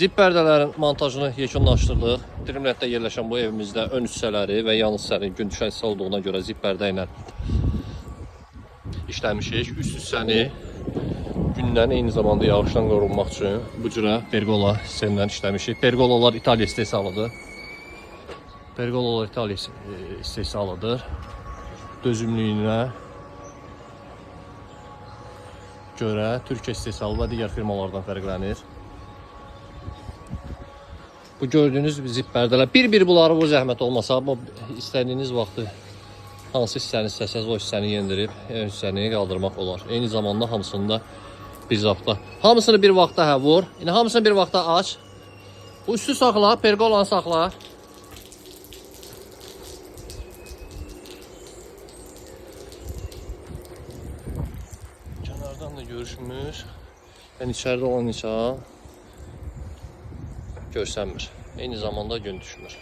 Zip pərdələrin montajını yekunlaşdırdıq. Trimlətdə yerləşən bu evimizdə ön hissələri və yan hissənin gün düşən hissə olduğuna görə zip pərdə ilə işləmişik. Üst hissəni gündən eyni zamanda yağışdan qorunmaq üçün bu cürə pergola sistemindən işləmişik. Pergolalar İtaliya istehsalıdır. Pergolalar İtaliya istehsalıdır. Dözümlüyünə görə Türkiyə istehsalı və digər firmalardan fərqlənir. Bu gördüyünüz zip pərdələr. Bir bunları bu zəhmət olmasa, bu istədiyiniz vaxtı hansı hissəni istəsəz o hissəni yendirib hissəni qaldırmaq olar. Eyni zamanda hamısını da bir zaxtda. Hamısını bir vaxtda vur. Yəni hamısını bir vaxtda aç. Bu üstü saxla, pergolanı saxla. Kənardan da görüşmür. Yəni içəridə olan nişan görsənmir. Eyni zamanda gün düşmür.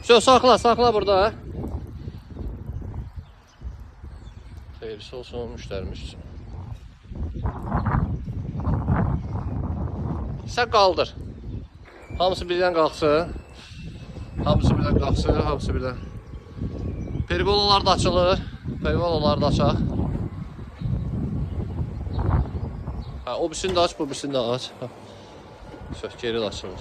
Saxla burada. Xeyirlisi olsun müştərimiz üçün. Sən qaldır. Hamısı birdən qalxsın. Hamısı birdən. Pergolalar da açılır. Pergolalar da açaq. O birisini də aç, bu birisini də aç. Geri də açılır.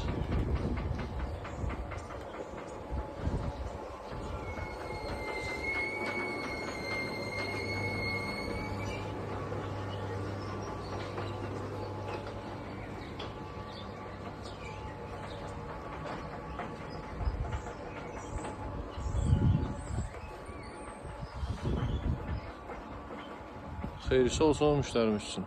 Xeyirlisi olsun müştərimiz üçün.